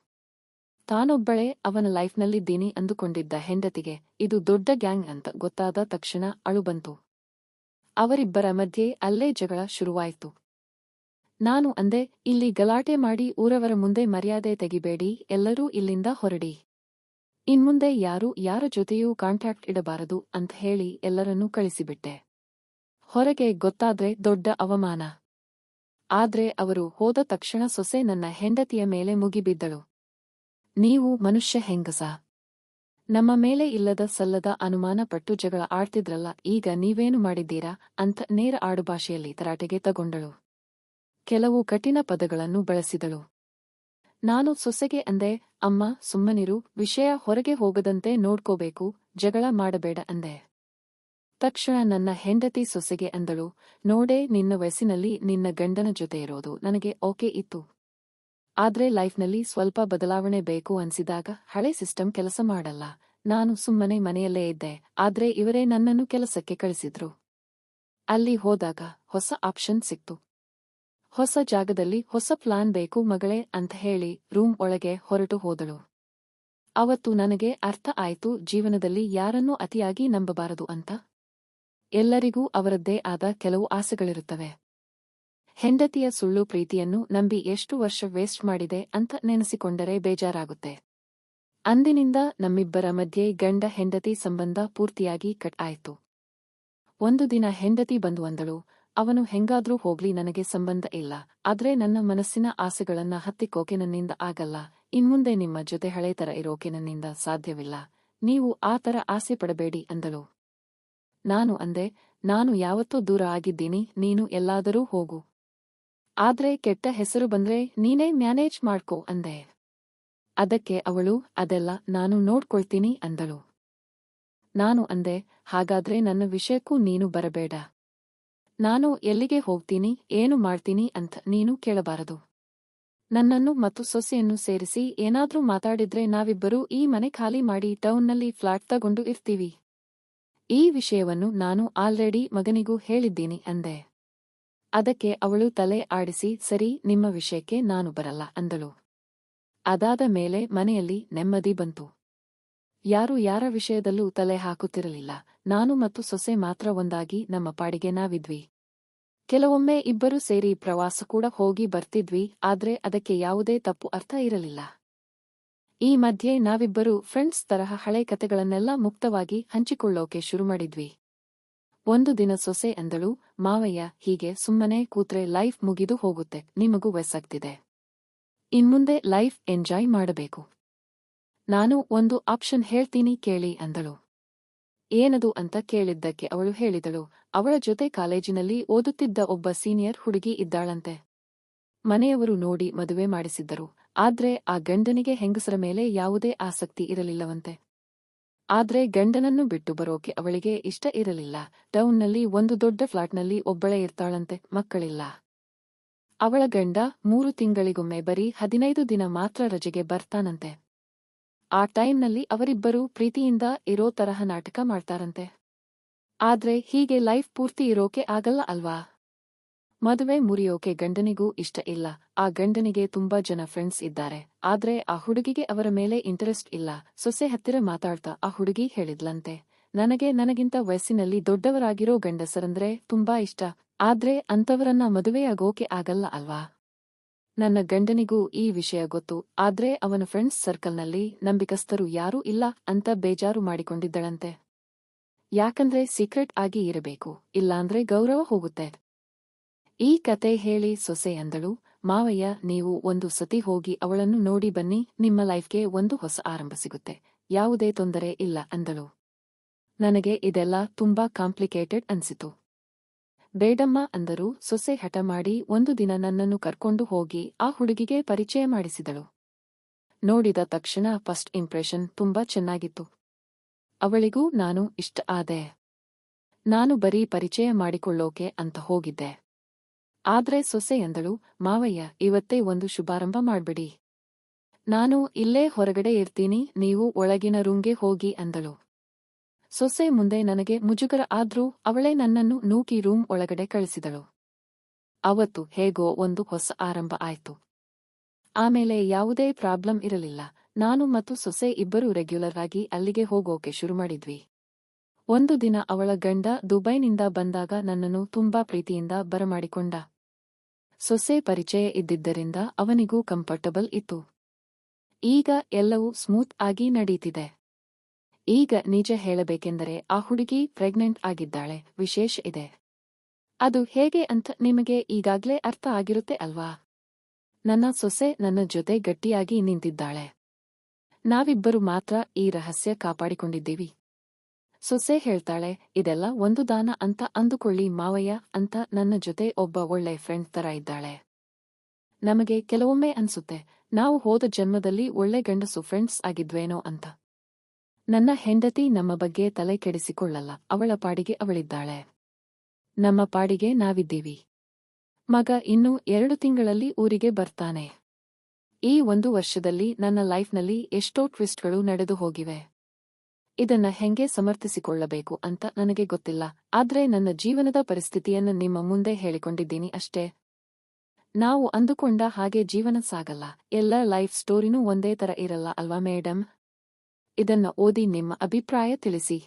ತಾನೊಬ್ಬಳೇ ಅವನ ಲೈಫ್ನಲ್ಲಿದ್ದೀನಿ ಅಂದುಕೊಂಡಿದ್ದ ಹೆಂಡತಿಗೆ ಇದು ದೊಡ್ಡ ಗ್ಯಾಂಗ್ ಅಂತ ಗೊತ್ತಾದ ತಕ್ಷಣ ಅಳು ಬಂತು. ಅವರಿಬ್ಬರ ಮಧ್ಯೆ ಅಲ್ಲೇ ಜಗಳ ಶುರುವಾಯ್ತು. ನಾನು ಅಂದೆ, ಇಲ್ಲಿ ಗಲಾಟೆ ಮಾಡಿ ಊರವರ ಮುಂದೆ ಮರ್ಯಾದೆ ತೆಗಿಬೇಡಿ, ಎಲ್ಲರೂ ಇಲ್ಲಿಂದ ಹೊರಡಿ. ಇನ್ಮುಂದೆ ಯಾರೂ ಯಾರ ಜೊತೆಯೂ ಕಾಂಟ್ಯಾಕ್ಟ್ ಇಡಬಾರದು ಅಂತ ಹೇಳಿ ಎಲ್ಲರನ್ನೂ ಕಳಿಸಿಬಿಟ್ಟೆ. ಹೊರಗೆ ಗೊತ್ತಾದ್ರೆ ದೊಡ್ಡ ಅವಮಾನ. ಆದ್ರೆ ಅವರು ಹೋದ ತಕ್ಷಣ ಸೊಸೆ ನನ್ನ ಹೆಂಡತಿಯ ಮೇಲೆ ಮುಗಿಬಿದ್ದಳು. ನೀವು ಮನುಷ್ಯ ಹೆಂಗಸ? ನಮ್ಮ ಮೇಲೆ ಇಲ್ಲದ ಸಲ್ಲದ ಅನುಮಾನ ಪಟ್ಟು ಜಗಳ ಆಡ್ತಿದ್ರಲ್ಲ, ಈಗ ನೀವೇನು ಮಾಡಿದ್ದೀರಾ ಅಂತ ನೇರ ಆಡುಭಾಷೆಯಲ್ಲಿ ತರಾಟೆಗೆ ತಗೊಂಡಳು. ಕೆಲವು ಕಠಿಣ ಪದಗಳನ್ನು ಬಳಸಿದಳು. ನಾನು ಸೊಸೆಗೆ ಅಂದೆ, ಅಮ್ಮ, ಸುಮ್ಮನಿರು, ವಿಷಯ ಹೊರಗೆ ಹೋಗದಂತೆ ನೋಡ್ಕೋಬೇಕು, ಜಗಳ ಮಾಡಬೇಡ ಅಂದೆ. ತಕ್ಷಣ ನನ್ನ ಹೆಂಡತಿ ಸೊಸೆಗೆ ಅಂದಳು, ನೋಡೇ, ನಿನ್ನ ವಯಸ್ಸಿನಲ್ಲಿ ನಿನ್ನ ಗಂಡನ ಜೊತೆ ಇರೋದು ನನಗೆ ಓಕೆ ಇತ್ತು. ಆದ್ರೆ ಲೈಫ್ನಲ್ಲಿ ಸ್ವಲ್ಪ ಬದಲಾವಣೆ ಬೇಕು ಅನ್ಸಿದಾಗ ಹಳೆ ಸಿಸ್ಟಮ್ ಕೆಲಸ ಮಾಡಲ್ಲ. ನಾನು ಸುಮ್ಮನೆ ಮನೆಯಲ್ಲೇ ಇದ್ದೆ. ಆದ್ರೆ ಇವರೇ ನನ್ನನ್ನು ಕೆಲಸಕ್ಕೆ ಕಳಿಸಿದ್ರು. ಅಲ್ಲಿ ಹೋದಾಗ ಹೊಸ ಆಪ್ಷನ್ ಸಿಕ್ತು. ಹೊಸ ಜಾಗದಲ್ಲಿ ಹೊಸ ಪ್ಲಾನ್ ಬೇಕು ಮಗಳೇ ಅಂತ ಹೇಳಿ ರೂಮ್ ಒಳಗೆ ಹೊರಟು ಹೋದಳು. ಅವತ್ತು ನನಗೆ ಅರ್ಥ ಆಯ್ತು, ಜೀವನದಲ್ಲಿ ಯಾರನ್ನೂ ಅತಿಯಾಗಿ ನಂಬಬಾರದು ಅಂತ. ಎಲ್ಲರಿಗೂ ಅವರದ್ದೇ ಆದ ಕೆಲವು ಆಸೆಗಳಿರುತ್ತವೆ. ಹೆಂಡತಿಯ ಸುಳ್ಳು ಪ್ರೀತಿಯನ್ನು ನಂಬಿ ಎಷ್ಟು ವರ್ಷ ವೇಸ್ಟ್ ಮಾಡಿದೆ ಅಂತ ನೆನೆಸಿಕೊಂಡರೆ ಬೇಜಾರಾಗುತ್ತೆ. ಅಂದಿನಿಂದ ನಮ್ಮಿಬ್ಬರ ಮಧ್ಯೆ ಗಂಡ ಹೆಂಡತಿ ಸಂಬಂಧ ಪೂರ್ತಿಯಾಗಿ ಕಟ್ ಆಯ್ತು. ಒಂದು ದಿನ ಹೆಂಡತಿ ಬಂದು ಅಂದಳು, ಅವನು ಹೆಂಗಾದ್ರೂ ಹೋಗ್ಲಿ, ನನಗೆ ಸಂಬಂಧ ಇಲ್ಲ. ಆದ್ರೆ ನನ್ನ ಮನಸ್ಸಿನ ಆಸೆಗಳನ್ನ ಹತ್ತಿಕ್ಕೋಕೆ ನನ್ನಿಂದ ಆಗಲ್ಲ. ಇನ್ಮುಂದೆ ನಿಮ್ಮ ಜೊತೆ ಹಳೆ ತರ ಇರೋಕೆ ನನ್ನಿಂದ ಸಾಧ್ಯವಿಲ್ಲ. ನೀವು ಆ ತರ ಆಸೆ ಪಡಬೇಡಿ ಅಂದಳು. ನಾನು ಅಂದೆ, ನಾನು ಯಾವತ್ತೂ ದೂರ ಆಗಿದ್ದೀನಿ, ನೀನು ಎಲ್ಲಾದರೂ ಹೋಗು. ಆದ್ರೆ ಕೆಟ್ಟ ಹೆಸರು ಬಂದ್ರೆ ನೀನೇ ಮ್ಯಾನೇಜ್ ಮಾಡ್ಕೋ ಅಂದೆ. ಅದಕ್ಕೆ ಅವಳು, ಅದೆಲ್ಲ ನಾನು ನೋಡ್ಕೊಳ್ತೀನಿ ಅಂದಳು. ನಾನು ಅಂದೆ, ಹಾಗಾದ್ರೆ ನನ್ನ ವಿಷಯಕ್ಕೂ ನೀನು ಬರಬೇಡ. ನಾನು ಎಲ್ಲಿಗೆ ಹೋಗ್ತೀನಿ, ಏನು ಮಾಡ್ತೀನಿ ಅಂತ ನೀನು ಕೇಳಬಾರದು. ನನ್ನನ್ನು ಮತ್ತು ಸೊಸೆಯನ್ನು ಸೇರಿಸಿ ಏನಾದ್ರೂ ಮಾತಾಡಿದ್ರೆ ನಾವಿಬ್ಬರೂ ಈ ಮನೆ ಖಾಲಿ ಮಾಡಿ ಟೌನ್ನಲ್ಲಿ ಫ್ಲಾಟ್ ತಗೊಂಡು ಇರ್ತೀವಿ. ಈ ವಿಷಯವನ್ನು ನಾನು ಆಲ್ರೆಡಿ ಮಗನಿಗೂ ಹೇಳಿದ್ದೀನಿ ಅಂದೆ. ಅದಕ್ಕೆ ಅವಳು ತಲೆ ಆಡಿಸಿ, ಸರಿ, ನಿಮ್ಮ ವಿಷಯಕ್ಕೆ ನಾನು ಬರಲ್ಲ ಅಂದಳು. ಅದಾದ ಮೇಲೆ ಮನೆಯಲ್ಲಿ ನೆಮ್ಮದಿ ಬಂತು. ಯಾರು ಯಾರ ವಿಷಯದಲ್ಲೂ ತಲೆ ಹಾಕುತ್ತಿರಲಿಲ್ಲ. ನಾನು ಮತ್ತು ಸೊಸೆ ಮಾತ್ರ ಒಂದಾಗಿ ನಮ್ಮ ಪಾಡಿಗೆ ನಾವಿದ್ವಿ. ಕೆಲವೊಮ್ಮೆ ಇಬ್ಬರು ಸೇರಿ ಪ್ರವಾಸ ಕೂಡ ಹೋಗಿ ಬರ್ತಿದ್ವಿ, ಆದ್ರೆ ಅದಕ್ಕೆ ಯಾವುದೇ ತಪ್ಪು ಅರ್ಥ ಇರಲಿಲ್ಲ. ಈ ಮಧ್ಯೆ ನಾವಿಬ್ಬರು ಫ್ರೆಂಡ್ಸ್ ತರಹ ಹಳೆ ಕತೆಗಳನ್ನೆಲ್ಲ ಮುಕ್ತವಾಗಿ ಹಂಚಿಕೊಳ್ಳೋಕೆ ಶುರು ಮಾಡಿದ್ವಿ. ಒಂದು ದಿನ ಸೊಸೆ ಅಂದಳು, ಮಾವಯ್ಯ, ಹೀಗೆ ಸುಮ್ಮನೆ ಕೂತ್ರೆ ಲೈಫ್ ಮುಗಿದು ಹೋಗುತ್ತೆ. ನಿಮಗೂ ವಯಸ್ಸಾಗ್ತಿದೆ. ಇನ್ಮುಂದೆ ಲೈಫ್ ಎಂಜಾಯ್ ಮಾಡಬೇಕು. ನಾನು ಒಂದು ಆಪ್ಷನ್ ಹೇಳ್ತೀನಿ ಕೇಳಿ ಅಂದಳು. ಏನದು ಅಂತ ಕೇಳಿದ್ದಕ್ಕೆ ಅವಳು ಹೇಳಿದಳು, ಅವಳ ಜೊತೆ ಕಾಲೇಜಿನಲ್ಲಿ ಓದುತ್ತಿದ್ದ ಒಬ್ಬ ಸೀನಿಯರ್ ಹುಡುಗಿ ಇದ್ದಾಳಂತೆ. ಮನೆಯವರು ನೋಡಿ ಮದುವೆ ಮಾಡಿಸಿದ್ದರು. ಆದ್ರೆ ಆ ಗಂಡನಿಗೆ ಹೆಂಗಸರ ಮೇಲೆ ಯಾವುದೇ ಆಸಕ್ತಿ ಇರಲಿಲ್ಲವಂತೆ. ಆದ್ರೆ ಗಂಡನನ್ನು ಬಿಟ್ಟು ಬರೋಕೆ ಅವಳಿಗೆ ಇಷ್ಟ ಇರಲಿಲ್ಲ. ಟೌನ್ನಲ್ಲಿ ಒಂದು ದೊಡ್ಡ ಫ್ಲಾಟ್ನಲ್ಲಿ ಒಬ್ಬಳೇ ಇರ್ತಾಳಂತೆ, ಮಕ್ಕಳಿಲ್ಲ. ಅವಳ ಗಂಡ 3 ತಿಂಗಳಿಗೊಮ್ಮೆ ಬರೀ 15 ದಿನ ಮಾತ್ರ ರಜೆಗೆ ಬರ್ತಾನಂತೆ. ಆ ಟೈಮ್ನಲ್ಲಿ ಅವರಿಬ್ಬರೂ ಪ್ರೀತಿಯಿಂದ ಇರೋ ತರಹ ನಾಟಕ ಮಾಡ್ತಾರಂತೆ. ಆದ್ರೆ ಹೀಗೆ ಲೈಫ್ ಪೂರ್ತಿ ಇರೋಕೆ ಆಗಲ್ಲ ಅಲ್ವಾ? ಮದುವೆ ಮುರಿಯೋಕೆ ಗಂಡನಿಗೂ ಇಷ್ಟ ಇಲ್ಲ. ಆ ಗಂಡನಿಗೆ ತುಂಬಾ ಜನ ಫ್ರೆಂಡ್ಸ್ ಇದ್ದಾರೆ. ಆದ್ರೆ ಆ ಹುಡುಗಿಗೆ ಅವರ ಮೇಲೆ ಇಂಟರೆಸ್ಟ್ ಇಲ್ಲ. ಸೊಸೆ ಹತ್ತಿರ ಮಾತಾಡ್ತಾ ಆ ಹುಡುಗಿ ಹೇಳಿದ್ಲಂತೆ, ನನಗಿಂತ ವಯಸ್ಸಿನಲ್ಲಿ ದೊಡ್ಡವರಾಗಿರೋ ಗಂಡಸರಂದ್ರೆ ತುಂಬಾ ಇಷ್ಟ. ಆದ್ರೆ ಅಂಥವರನ್ನ ಮದುವೆಯಾಗೋಕೆ ಆಗಲ್ಲ ಅಲ್ವಾ? ನನ್ನ ಗಂಡನಿಗೂ ಈ ವಿಷಯ ಗೊತ್ತು. ಆದ್ರೆ ಅವನ ಫ್ರೆಂಡ್ಸ್ ಸರ್ಕಲ್ನಲ್ಲಿ ನಂಬಿಕಸ್ಥರು ಯಾರೂ ಇಲ್ಲ ಅಂತ ಬೇಜಾರು ಮಾಡಿಕೊಂಡಿದ್ದಳಂತೆ. ಯಾಕಂದ್ರೆ ಸೀಕ್ರೆಟ್ ಆಗಿ ಇರಬೇಕು, ಇಲ್ಲಾಂದ್ರೆ ಗೌರವ ಹೋಗುತ್ತೆ. ಈ ಕತೆ ಹೇಳಿ ಸೊಸೆ ಅಂದಳು, ಮಾವಯ್ಯ, ನೀವು ಒಂದು ಸತಿ ಹೋಗಿ ಅವಳನ್ನು ನೋಡಿ ಬನ್ನಿ, ನಿಮ್ಮ ಲೈಫ್ಗೆ ಒಂದು ಹೊಸ ಆರಂಭ ಸಿಗುತ್ತೆ, ಯಾವುದೇ ತೊಂದರೆ ಇಲ್ಲ ಅಂದಳು. ನನಗೆ ಇದೆಲ್ಲ ತುಂಬಾ ಕಾಂಪ್ಲಿಕೇಟೆಡ್ ಅನ್ಸಿತು. ಬೇಡಮ್ಮ ಅಂದರು ಸೊಸೆ ಹಠ ಮಾಡಿ. ಒಂದು ದಿನ ನನ್ನನ್ನು ಕರ್ಕೊಂಡು ಹೋಗಿ ಆ ಹುಡುಗಿಗೆ ಪರಿಚಯ ಮಾಡಿಸಿದಳು. ನೋಡಿದ ತಕ್ಷಣ ಫಸ್ಟ್ ಇಂಪ್ರೆಷನ್ ತುಂಬಾ ಚೆನ್ನಾಗಿತ್ತು. ಅವಳಿಗೂ ನಾನು ಇಷ್ಟ ಆದೆ. ನಾನು ಬರೀ ಪರಿಚಯ ಮಾಡಿಕೊಳ್ಳೋಕೆ ಅಂತ ಹೋಗಿದ್ದೆ. ಆದ್ರೆ ಸೊಸೆ ಎಂದಳು, ಮಾವಯ್ಯ, ಇವತ್ತೇ ಒಂದು ಶುಭಾರಂಭ ಮಾಡ್ಬಿಡಿ. ನಾನು ಇಲ್ಲೇ ಹೊರಗಡೆ ಇರ್ತೀನಿ, ನೀವು ಒಳಗಿನ ರೂಮ್ಗೆ ಹೋಗಿ ಅಂದಳು. ಸೊಸೆ ಮುಂದೆ ನನಗೆ ಮುಜುಗರ ಆದ್ರೂ ಅವಳೇ ನನ್ನನ್ನು ನೂಕಿ ರೂಮ್ ಒಳಗಡೆ ಕಳಿಸಿದಳು. ಅವತ್ತು ಹೇಗೋ ಒಂದು ಹೊಸ ಆರಂಭ ಆಯ್ತು. ಆಮೇಲೆ ಯಾವುದೇ ಪ್ರಾಬ್ಲಮ್ ಇರಲಿಲ್ಲ. ನಾನು ಮತ್ತು ಸೊಸೆ ಇಬ್ಬರೂ ರೆಗ್ಯುಲರ್ ಆಗಿ ಅಲ್ಲಿಗೆ ಹೋಗೋಕೆ ಶುರು ಮಾಡಿದ್ವಿ. ಒಂದು ದಿನ ಅವಳ ಗಂಡ ದುಬೈನಿಂದ ಬಂದಾಗ ನನ್ನನ್ನು ತುಂಬಾ ಪ್ರೀತಿಯಿಂದ ಬರಮಾಡಿಕೊಂಡ. ಸೊಸೆ ಪರಿಚಯ ಇದ್ದಿದ್ದರಿಂದ ಅವನಿಗೂ ಕಂಫರ್ಟಬಲ್ ಇತ್ತು. ಈಗ ಎಲ್ಲವೂ ಸ್ಮೂತ್ ಆಗಿ ನಡೀತಿದೆ. ಈಗ ನಿಜ ಹೇಳಬೇಕೆಂದರೆ ಆ ಹುಡುಗಿ ಪ್ರೆಗ್ನೆಂಟ್ ಆಗಿದ್ದಾಳೆ. ವಿಶೇಷ ಇದೆ. ಅದು ಹೇಗೆ ಅಂತ ನಿಮಗೆ ಈಗಾಗ್ಲೇ ಅರ್ಥ ಆಗಿರುತ್ತೆ ಅಲ್ವಾ? ನನ್ನ ಸೊಸೆ ನನ್ನ ಜೊತೆ ಗಟ್ಟಿಯಾಗಿ ನಿಂತಿದ್ದಾಳೆ. ನಾವಿಬ್ಬರು ಮಾತ್ರ ಈ ರಹಸ್ಯ ಕಾಪಾಡಿಕೊಂಡಿದ್ದೀವಿ. ಸೊಸೆ ಹೇಳ್ತಾಳೆ, ಇದೆಲ್ಲ ಒಂದು ದಾನ ಅಂತ ಅಂದುಕೊಳ್ಳಿ ಮಾವಯ್ಯ ಅಂತ. ನನ್ನ ಜೊತೆ ಒಬ್ಬ ಒಳ್ಳೆ ಫ್ರೆಂಡ್ ತರ ಇದ್ದಾಳೆ. ನಮಗೆ ಕೆಲವೊಮ್ಮೆ ಅನ್ಸುತ್ತೆ, ನಾವು ಹೋದ ಜನ್ಮದಲ್ಲಿ ಒಳ್ಳೆ ಗಂಡಸು ಫ್ರೆಂಡ್ಸ್ ಆಗಿದ್ವೇನೋ ಅಂತ. ನನ್ನ ಹೆಂಡತಿ ನಮ್ಮ ಬಗ್ಗೆ ತಲೆ ಕೆಡಿಸಿಕೊಳ್ಳಲ್ಲ. ಅವಳ ಪಾಡಿಗೆ ಅವಳಿದ್ದಾಳೆ. ನಮ್ಮ ಪಾಡಿಗೆ ನಾವಿದ್ದೀವಿ. ಮಗ ಇನ್ನು 2 ತಿಂಗಳಲ್ಲಿ ಊರಿಗೆ ಬರ್ತಾನೆ. ಈ 1 ವರ್ಷದಲ್ಲಿ ನನ್ನ ಲೈಫ್ನಲ್ಲಿ ಎಷ್ಟೋ ಟ್ವಿಸ್ಟ್ಗಳು ನಡೆದು ಹೋಗಿವೆ. ಇದನ್ನ ಹೆಂಗೆ ಸಮರ್ಥಿಸಿಕೊಳ್ಳಬೇಕು ಅಂತ ನನಗೆ ಗೊತ್ತಿಲ್ಲ. ಆದ್ರೆ ನನ್ನ ಜೀವನದ ಪರಿಸ್ಥಿತಿಯನ್ನು ನಿಮ್ಮ ಮುಂದೆ ಹೇಳಿಕೊಂಡಿದ್ದೀನಿ ಅಷ್ಟೇ. ನಾವು ಅಂದುಕೊಂಡ ಹಾಗೆ ಜೀವನ ಸಾಗಲ್ಲ. ಎಲ್ಲ ಲೈಫ್ ಸ್ಟೋರಿನೂ ಒಂದೇ ತರ ಇರಲ್ಲ ಅಲ್ವಾ ಮೇಡಮ್? ಇದನ್ನ ಓದಿ ನಿಮ್ಮ ಅಭಿಪ್ರಾಯ ತಿಳಿಸಿ.